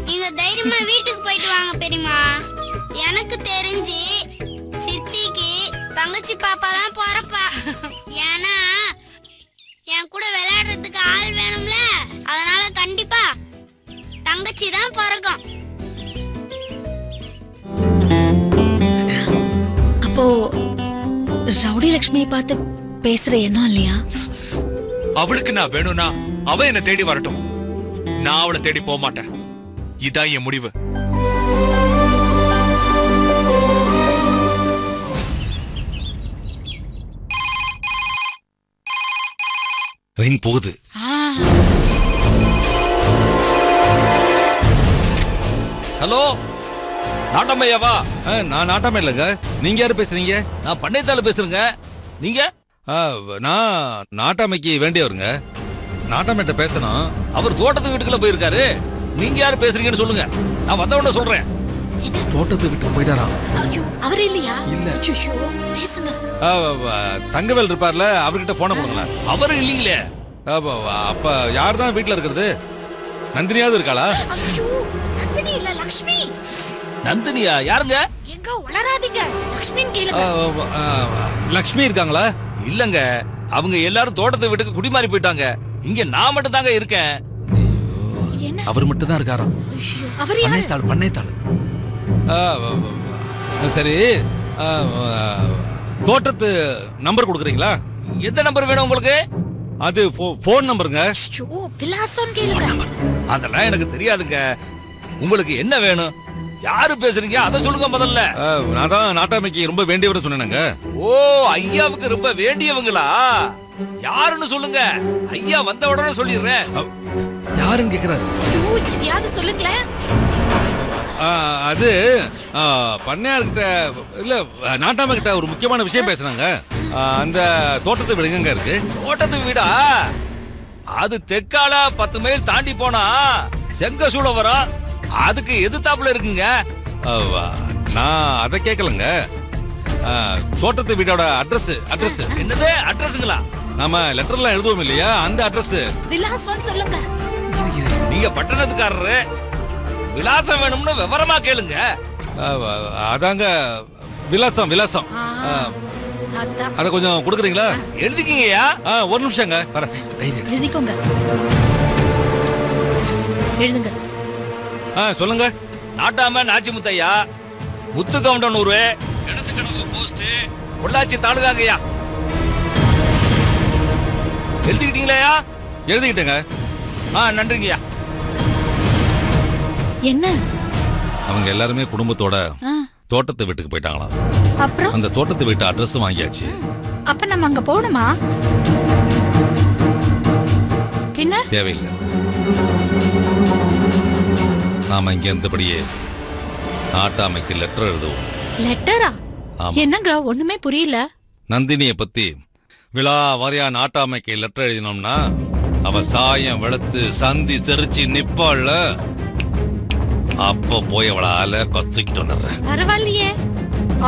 நீங்க தைரியமா வீட்டுக்கு போயிட்டு வாங்க பெரியமா. எனக்கு தெரிஞ்சு சித்திக்கு தங்கச்சி பாப்பா தான் பிறப்பா. ஏன்னா என் கூட விளையாடுறதுக்கு ஆள் வேணும்ல, அதனால கண்டிப்பா தங்கச்சி தான் பிறக்கும். அப்போ ரவுடி லட்சுமியை பார்த்து பேசுற எண்ணம் இல்லையா? அவளுக்கு நான் வேணும்னா அவ என்ன தேடி வரட்டும், நான் அவளை தேடி போக மாட்டேன். இதான் என் முடிவு. ரிங் போகுது. ஹலோ, நாட்டம்மையாவா? நான் நாட்டாம இல்லைங்க. நீங்க யாரு பேசுறீங்க? நான் பண்ணைத்தால பேசுறேங்க. நீங்க? நான் நாட்டாமைக்கு வேண்டியவருங்க. நாட்டாமைட்ட பேசணும். அவர் தோட்டத்து வீட்டுக்குள்ள போயிருக்காரு. நீங்க யாரு பேசுறீங்கன்னு சொல்லுங்க, நான் வந்தவன சொல்றேன். தோட்டத்து வீட்டுக்கு போயிட்டாராம். ஐயோ, அவர் இல்லையா? இல்ல. ஐயோ, பேசுங்க. தங்கவேல் இருப்பார்ல, அவர்கிட்ட போன கொடுங்களேன். அவரு இல்லீங்களே. அப்ப யார் தான் வீட்டுல இருக்கிறது? நந்தினியாவது இருக்காளா? ஐயோ, நந்தினி இல்ல, லட்சுமி. நந்தினியா? யாருங்க? எங்க உளறாதீங்க, லட்சுமின்னு கேளுங்க. லக்ஷ்மி இருக்காங்களா? இல்லங்க, அவங்க எல்லாரும் தோட்டத்து வீட்டுக்கு குடிமாறி போயிட்டாங்க. இங்க நான் மட்டும் தாங்க இருக்கேன். என்ன? அவர் மட்டும் தான் இருக்காராம். அவர் யாரு? பண்ணைத்தாள். சரி, தோட்டத்து நம்பர் கொடுக்குறீங்களா? எந்த நம்பர் வேணும் உங்களுக்கு? அது போன் நம்பருங்க. ஐயோ, விலாசம் கேளுங்க. அதெல்லாம் எனக்கு தெரியாதுங்க. உங்களுக்கு என்ன வேணும்? யாரு பேசுறீங்க அத சொல்லுங்க முதல்ல. நான் தான் நாட்டாமைக்கு ரொம்ப வேண்டியவரை சொன்னேங்க. ஓ, ஐயாவுக்கு ரொம்ப வேண்டியவங்களா? யாருன்னு சொல்லுங்க, ஐயா வந்த உடனே சொல்லிடுறேன். யாருன்னு கேக்குறாரு. ஐயோ, எதையாவது சொல்லுங்களேன். அது பண்ணையார்கிட்ட இல்ல, நாட்டாமை கிட்ட ஒரு முக்கியமான விஷயம் பேசுனாங்க. அந்த தோட்டத்து வீடுங்க இருக்கு. தோட்டத்து வீடா? அது தெற்கால 10 மைல் தாண்டி போனா செங்கசூளம் வரும். அதுக்கு எதிர்த்தாப்புல இருக்குங்க. நான் அதை கேட்கலங்க. தோட்டத்து வீடோட அட்ரஸ். என்னது அட்ரஸ்ங்களா? நாம லெட்டர்லாம் எழுதுவோம் இல்லையா, அந்த அட்ரஸ். விலாசம் சொல்லுங்க. நீங்க பட்டணத்துக்காரரு, விலாசம் வேணும்னு விவரமா கேளுங்க. அதாங்க விலாசம். அத கொஞ்சம் கொடுக்குறீங்களா? எழுதிக்கிங்கயா. ஒரு நிமிஷங்க. எழுதிக்கோங்க. எழுதுங்க. சொல்லுங்க. நாட்டாம நாச்சி முத்தையா, முத்து கவுண்டனூர், இடத்துக்கடவு போஸ்ட், பொள்ளாச்சி தாலுகாங்கய்யா. எழுதிக்கிட்டீங்களா? எழுதிக்கிட்டேங்க. நன்றிங்கய்யா. என்ன? அவங்க எல்லாருமே குடும்பத்தோட தோட்டத்து வீட்டுக்கு போயிட்டாங்களாம். அப்புறம் அந்த தோட்டத்து வீட்டு அட்ரஸ் வாங்கியாச்சு. அப்ப நம்ம அங்க போகணுமா? என்ன? தேவையில்லை. நாம இங்க இருந்தபடியே நாட்டாமைக்கு லெட்டர் எழுதுவோம். லெட்டரா? என்னங்க, ஒண்ணுமே புரியல. நந்தினிய பத்தி விழா வாரியா நாட்டாமைக்கு லெட்டர் எழுதினோம்னா அவ சாயம் வெளுத்து சந்தி செரிச்சு நிப்பாள்ல, அப்ப போய் அவளால கொத்திக்கிட்டு வந்துடுறேன். பரவாயில்லையே,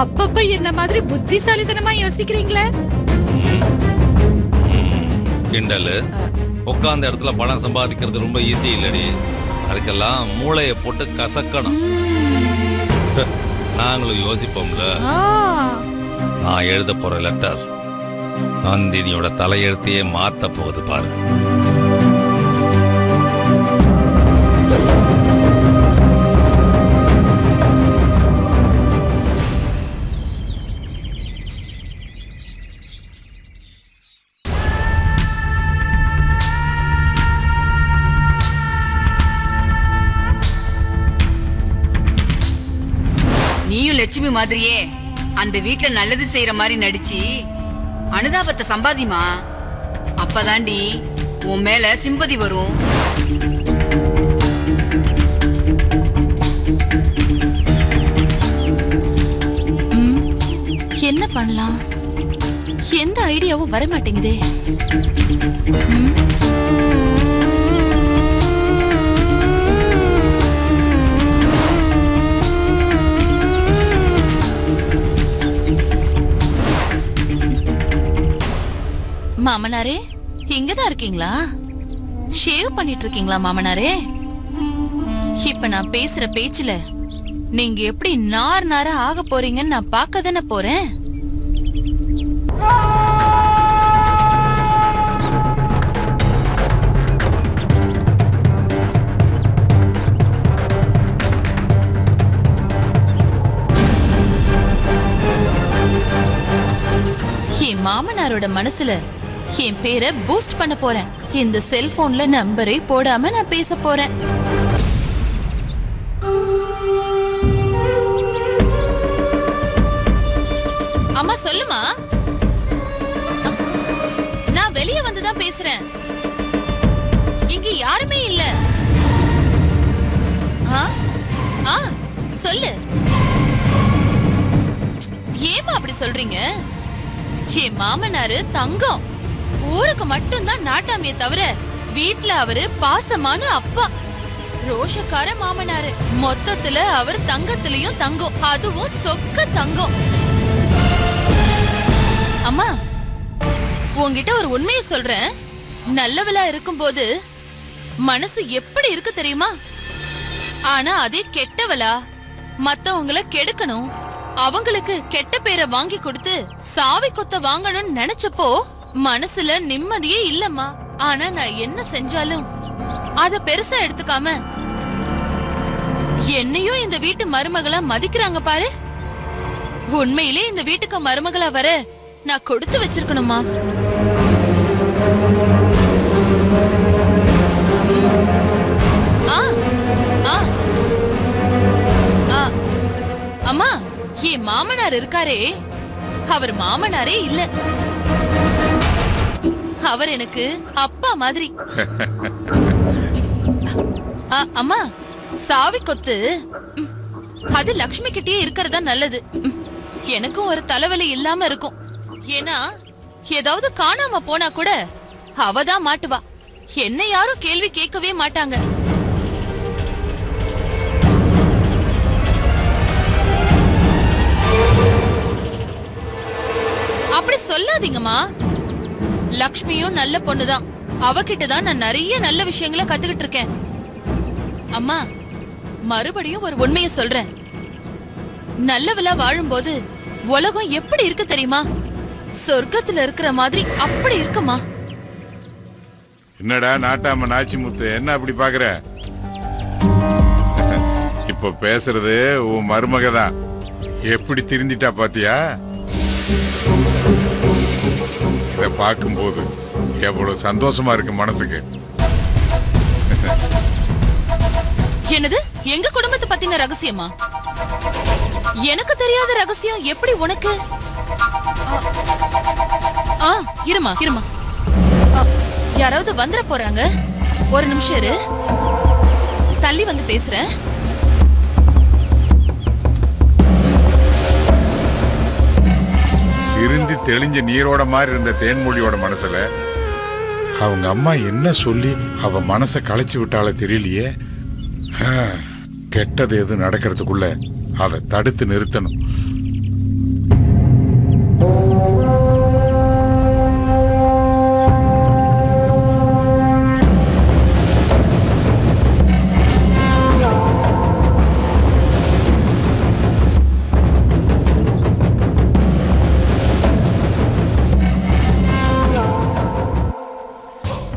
அப்பப்ப என்ன மாதிரி புத்திசாலித்தனமா யோசிக்கிறீங்களே. கிண்டலு. உட்கார்ந்த இடத்துல பணம் சம்பாதிக்கிறது ரொம்ப ஈஸி இல்லடி. அதுக்கெல்லாம் மூளையை போட்டு கசக்கணும். நாங்களும் யோசிப்போம்ல. நான் எழுத போற லெட்டர் நந்தினியோட தலையெழுத்தையே மாத்த போகுது பாரு. நீயும் லட்சுமி மாதிரியே அந்த வீட்ல நல்லது செய்யற மாதிரி நடிச்சு அனுதாபத்தை சம்பாதிமா. அப்பதாண்டி உன் மேல சிம்பதி வரும். என்ன பண்ணலாம்? எந்த ஐடியாவும் வர மாட்டேங்குதே. மாமனாரே இங்கதான் இருக்கீங்களா? ஷேவ் பண்ணிட்டு இருக்கீங்களா மாமனாரே? இப்ப நான் பேசுற பேச்சுல நீங்க எப்படி நார் நாரா ஆக போறீங்கன்னு நான் பார்க்க தானே போறேன். என் மாமனாரோட மனசுல என் பேரை பூஸ்ட் பண்ண போறேன். இந்த செல்போன்ல நம்பரை போடாம நான் பேச போறேன். அம்மா சொல்லுமா. நான் வெளிய வந்துதான் பேசுறேன். இங்க யாருமே இல்ல. சொல்லு. ஏமா அப்படி சொல்றீங்க? என் மாமனாரு தங்கம். ஊருக்கு மட்டும்தான் நாட்டாமைய தவிர வீட்ல அவரு பாசமான அப்பா. ரோஷக்கார மாமனாரு. மொத்தத்துல அவர் தங்கத்திலயும் தங்கம். அதுவும் சொக்க தங்கம். அம்மா உன்கிட்ட ஒரு உண்மையை சொல்றேன். நல்லவளா இருக்கும்போது மனசு எப்படி இருக்கு தெரியுமா? ஆனா அதே கெட்டவளா மத்தவங்கள கெடுக்கணும், அவங்களுக்கு கெட்ட பேரை வாங்கி கொடுத்து சாவி கொத்த வாங்கணும்னு நினைச்சப்போ மனசுல நிம்மதியே இல்லம்மா. ஆனா நான் என்ன செஞ்சாலும் அத பெருசா எடுத்துக்காம என்னையும் இந்த வீட்டு மருமகளா மதிக்கிறாங்க பாரு. உண்மையிலே இந்த வீட்டுக்கு மருமகளா வர நான் கொடுத்து வச்சிருக்கணுமா? அம்மா என் மாமனார் இருக்காரே, அவர் மாமனாரே இல்ல. அவர் எனக்கு அப்பா மாதிரி. அம்மா சாவி கொத்து அது லக்ஷ்மி கிட்டே இருக்கிறதா நல்லது. எனக்கும் ஒரு தலைவலி இல்லாம இருக்கும். ஏன்னா ஏதாவது காணாம போனா கூட அவதான் மாட்டுவா. என்ன யாரும் கேள்வி கேட்கவே மாட்டாங்க. அப்படி சொல்லாதீங்கம்மா. லக்ஷ்மியும் நல்ல பொண்ணுதான். அவகிட்டதான் நான் நிறைய நல்ல விஷயங்களை கத்துக்கிட்டு இருக்கேன். அம்மா மறுபடியும் ஒரு உண்மையை சொல்றேன். நல்லவளா வாழும்போது உலகம் எப்படி இருக்கு தெரியுமா? சொர்க்கத்துல இருக்கிற மாதிரி அப்படி இருக்குமா? என்னடா நாட்டாம நாச்சி முத்து, என்ன அப்படி பாக்குற? இப்ப பேசுறது உன் மருமக தான். எப்படி திருந்திட்டா பாத்தியா? இத பார்க்கும்போது எவ்வளவு சந்தோஷமா இருக்கு மனசுக்கு. என்னது எங்க குடும்பத்தை பத்தின ரகசியமா? எனக்கு தெரியாத ரகசியம் எப்படி உனக்கு? இருமா இருமா, யாராவது வந்துட போறாங்க. ஒரு நிமிஷம் இரு, தள்ளி வந்து பேசுறேன். திருந்தி தெளிஞ்ச நீரோட மாதிரி இருந்த தேன்மொழியோட மனசுல அவங்க அம்மா என்ன சொல்லி அவ மனசை களைச்சு விட்டால தெரியலையே. கெட்டது எது நடக்கிறதுக்குள்ள அதை தடுத்து நிறுத்தணும்.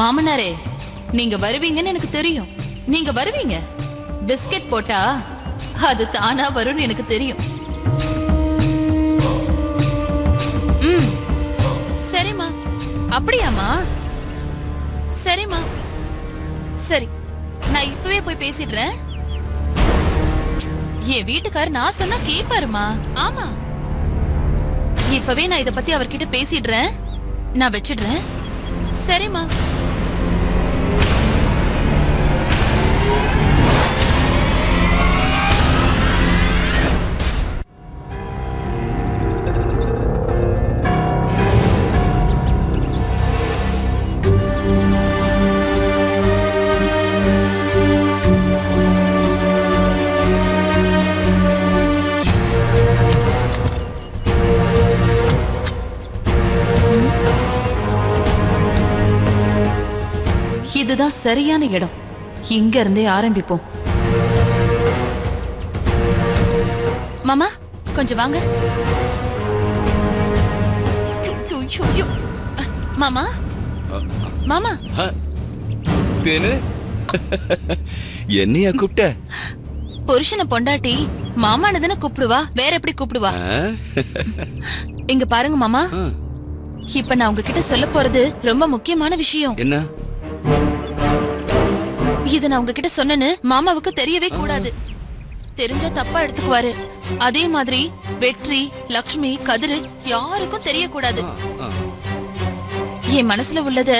மாமனாரே, நீங்க வருவீங்கன்னு எனக்கு தெரியும். நீங்க வருவீங்க. பிஸ்கட் போட்டா அது தானா வரும்னு எனக்கு தெரியும். சரிம்மா. அப்படியாமா? சரிம்மா. சரி, நான் இப்பவே போய் பேசிடுறேன். என் வீட்டுக்காரர் நான் சொன்னா கேப்பாருமா. ஆமா, இப்பவே நான் இத பத்தி அவர்கிட்ட பேசிடுறேன். நான் வச்சிடுறேன். சரிம்மா. இதுதான் சரியான இடம். இங்க இருந்தே ஆரம்பிப்போம். மாமா கொஞ்சம் வாங்க. யோ, யோ, யோ. மாமா மாமா தேனு என்னையா கூப்பிட்ட? புருஷனை பொண்டாட்டி மாமான்னு தானே கூப்பிடுவா, வேற எப்படி கூப்பிடுவா? இங்க பாருங்க மாமா, இப்ப நான் உங்ககிட்ட சொல்ல போறது ரொம்ப முக்கியமான விஷயம். என்ன? இத நான் உங்ககிட்ட சொன்னேன்னு மாமாவுக்கு தெரியவே கூடாது. தெரிஞ்சா தப்பா எடுத்துக்குவாரு. அதே மாதிரி வெற்றி, லக்ஷ்மி, கதிரு யாருக்கும் தெரியக்கூடாது. என் மனசுல உள்ளத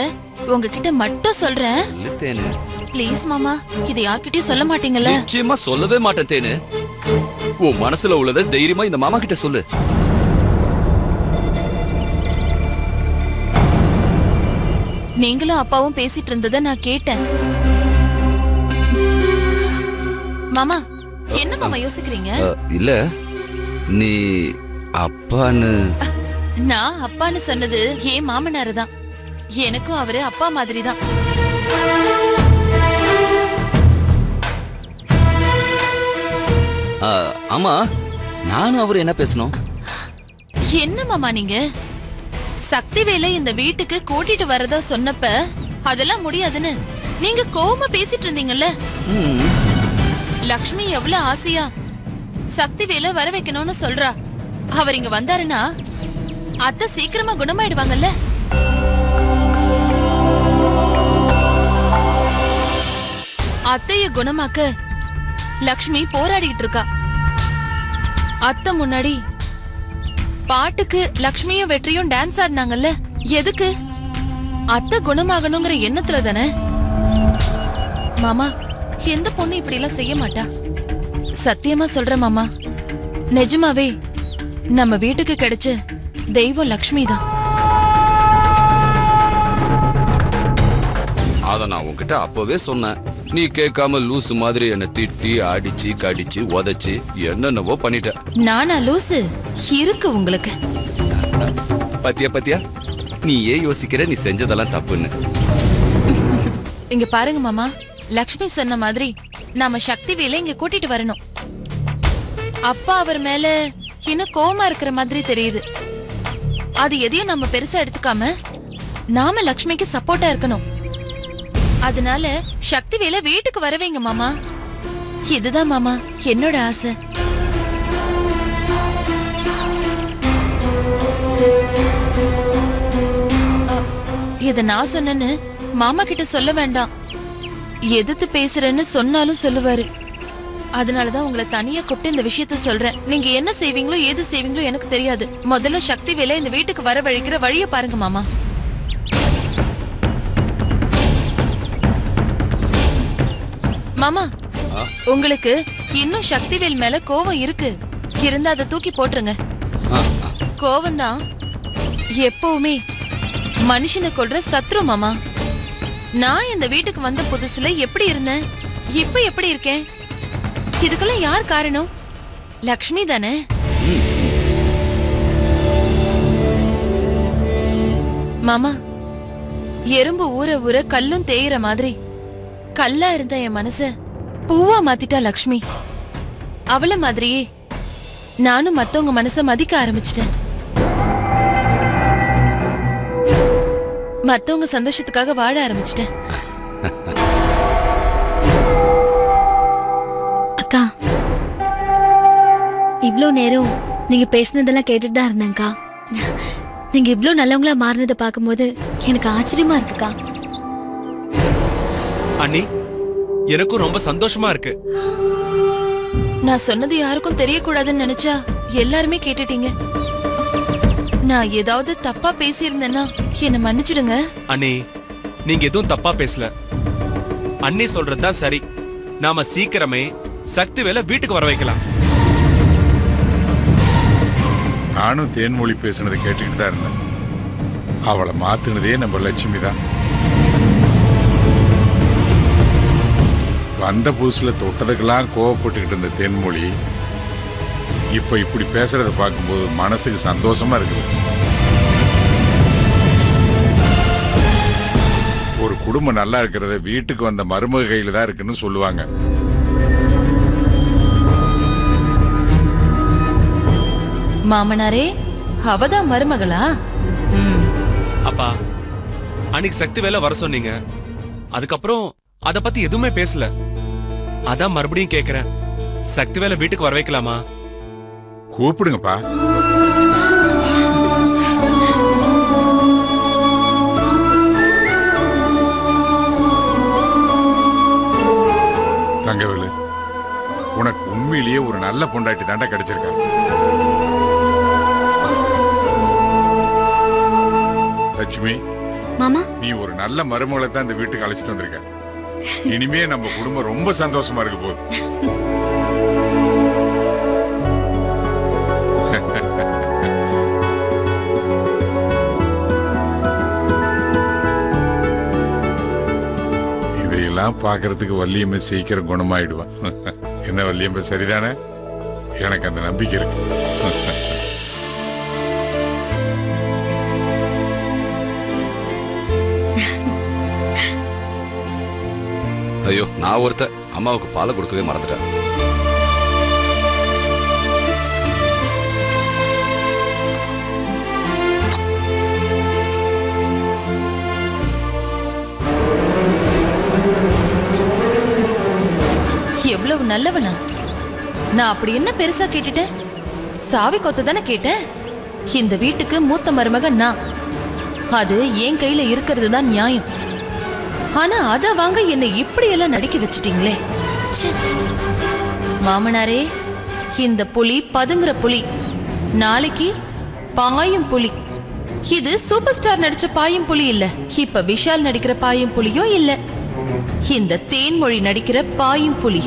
உங்ககிட்ட மட்டும் சொல்றேன். தேனு ப்ளீஸ் மாமா, இத யார்கிட்டயும் சொல்ல மாட்டீங்கல்ல? நிச்சயமா சொல்லவே மாட்டேன் தேனு. உன் மனசுல உள்ளத தைரியமா இந்த மாமா கிட்ட சொல்லு. நீங்களும் அப்பாவும் பேசிட்டு இருந்ததை நான் கேட்டேன். மாமா என்ன மாமா யோசிக்கிறீங்க? இல்ல, நீ அப்பான்னு. நான் அப்பான்னு சொன்னது ஏன் மாமனாரு தான். எனக்கும் அவரு அப்பா மாதிரி தான். ஆமா, நானும் அவரு என்ன பேசணும்? என்ன மாமா நீங்க சக்திவேலை இந்த வீட்டுக்கு கூட்டிட்டு வரதா சொன்னப்ப அதெல்லாம் முடியாதுன்னு நீங்க கோவமா பேசிட்டு இருந்தீங்கல்ல. லக்ஷ்மி எவ்வளவு ஆசையா சக்திவேலை வர வைக்கணும்னு சொல்றா. அவர் இங்க வந்தாருன்னா அத்தை சீக்கிரமா குணமாயிடுவாங்கல்ல. அத்தைய குணமாக்க லக்ஷ்மி போராடிட்டு இருக்கா. அத்தை முன்னாடி பாட்டுக்கு லக்ஷ்மியும் வெற்றியும் டான்ஸ் ஆடினாங்கல்ல. எதுக்கு? அத்தை குணமாகணுங்கிற எண்ணத்துல தானே. மாமா, எந்த பொண்ணு இப்படி எல்லாம் செய்ய மாட்டா. சத்தியமா சொல்ற மாமா, நிஜமாவே நம்ம வீட்டுக்கு கிடைச்ச தெய்வம் லக்ஷ்மி தான். அத நான் உன்கிட்ட அப்பவே சொன்னேன். நீ கேட்காம லூசு மாதிரி என்ன திட்டி அடிச்சு கடிச்சு உதைச்சு என்னென்னவோ பண்ணிட்ட. நானா லூசு? இருக்கு உங்களுக்கு. பத்தியா பத்தியா, நீ ஏன் யோசிக்கிற நீ செஞ்சதெல்லாம் தப்புன்னு? இங்க பாருங்க மாமா, லக்ஷ்மி சொன்ன மாதிரி நாம சக்திவேலை இங்க கூட்டிட்டு வரணும். அப்பா அவர் மேல இன்னும் கோவமா இருக்கிற மாதிரி தெரியுது. அது எதையும் நம்ம பெருசா எடுத்துக்காம நாம லக்ஷ்மிக்கு சப்போர்ட்டா இருக்கணும். அதனால சக்திவேலை வீட்டுக்கு வரவேங்க மாமா. இதுதான் மாமா என்னோட ஆசை. இத நான் சொன்னேன்னு மாமா கிட்ட சொல்ல வேண்டாம். எதிர்த்து பேசுறேன்னு சொன்னாலும் சொல்லுவாரு. அதனாலதான் உங்களை தனியா கூப்பிட்டு இந்த விஷயத்த சொல்றேன். நீங்க என்ன செய்வீங்களோ ஏது செய்வீங்களோ எனக்கு தெரியாது. முதல்ல சக்திவேலை இந்த வீட்டுக்கு வரவழைக்கிற வழிய பாருங்க மாமா. மாமா, உங்களுக்கு இன்னும் சக்திவேல் மேல கோவம் இருக்கு. இருந்தா அதை தூக்கி போட்டுருங்க. கோவம் தான் எப்பவுமே மனுஷனை கொல்ற சத்ரு மாமா. நான் இந்த வீட்டுக்கு வந்த புதுசுல எப்படி இருந்தேன், இப்ப எப்படி இருக்கேன்? இதுக்கெல்லாம் யார் காரணம்? லக்ஷ்மி தானே. மாமா, எறும்பு ஊற ஊற கல்லும் தேயிற மாதிரி கல்லா இருந்த என் மனச பூவா மாத்திட்டா லக்ஷ்மி. அவள மாதிரியே நானும் மத்தவங்க மனச மதிக்க ஆரம்பிச்சிட்டேன். மத்தவங்க சந்தோஷத்துக்காக வாழ ஆரம்பிச்சிட்டேன். அக்கா, இவ்ளோ நேரம் நீங்க பேசினதெல்லாம் கேட்டுட்டு தான் இருந்தேன்க்கா. நீங்க இவ்ளோ நல்லவங்களா மாறினதை பார்க்கும்போது எனக்கு ஆச்சரியமா இருக்குக்கா. அண்ணி, எனக்கும் ரொம்ப சந்தோஷமா இருக்கு. நான் சொன்னது யாருக்கும் தெரியக்கூடாதுன்னு நினைச்சா எல்லாருமே கேட்டுட்டீங்க. நான் ஏதாவது தப்பா பேசியிருந்தேன்னா என்ன மன்னிச்சிடுங்க. அண்ணி, நீங்க எதுவும் தப்பா பேசல. அண்ணி சொல்றதுதான் சரி. நாம சீக்கிரமே சக்திவேலை வீட்டுக்கு வர வைக்கலாம். நானும் தேன்மொழி பேசுனதை கேட்டுக்கிட்டு தான் இருந்தேன். அவளை மாத்துனதே நம்ம லட்சுமி தான். வந்த புதுசுல தொட்டதுக்கெல்லாம் கோவப்பட்டுக்கிட்டு இருந்த தேன்மொழி இப்ப இப்படி பேசுறத பார்க்கும்போது மனசுக்கு சந்தோஷமா இருக்குது. ஒரு ஒரு குடும்பம் நல்லா இருக்கிறத வீட்டுக்கு வந்த மருமக கையில தான் இருக்குன்னு சொல்லுவாங்க. மாமனாரே, அவதான் மருமகளா? அப்பா, அன்னைக்கு சக்தி வேலை வர சொன்னீங்க. அதுக்கப்புறம் அத பத்தி எதுவுமே பேசல. அதான் மறுபடியும் கேக்குறேன், சக்தி வேலை வீட்டுக்கு வர வைக்கலாமா? கூப்பிடுங்கப்பா. தங்கவேலு, உனக்கு உண்மையிலேயே ஒரு நல்ல பொண்டாட்டி தாண்டா கிடைச்சிருக்கா. லட்சுமி மாமா, நீ ஒரு நல்ல மருமகளை தான் இந்த வீட்டுக்கு அழைச்சிட்டு வந்திருக்க. இனிமே நம்ம குடும்பம் ரொம்ப சந்தோஷமா இருக்க போகுது. இதையெல்லாம் பாக்குறதுக்கு வள்ளியம்மை சீக்கிரம் குணமாயிடுவான். என்ன வள்ளியம்மை, சரிதானே? எனக்கு அந்த நம்பிக்கை இருக்கு. ஐயோ, நான் ஒருத்த அம்மாவுக்கு பாலை கொடுக்கவே மறந்துட்டேன். எவ்வளவு நல்லவனா? நான் அப்படி என்ன பெருசா கேட்டுட்டேன்? சாவி கொத்த தானே கேட்டேன். இந்த வீட்டுக்கு மூத்த மருமகன் நான். அது என் கையில இருக்கிறது தான் நியாயம். ஆனா அத வாங்க என்னை இப்படி எல்லாம் நடிக்க வச்சுட்டீங்களே. மாமனாரே, இந்த புலி பதுங்குற புலி, நாளைக்கு பாயும் புலி. இது சூப்பர் ஸ்டார் நடிச்ச பாயும் புலி இல்ல, இப்ப விஷால் நடிக்கிற பாயும் புலியோ இல்ல, இந்த தேன்மொழி நடிக்கிற பாயும் புலி.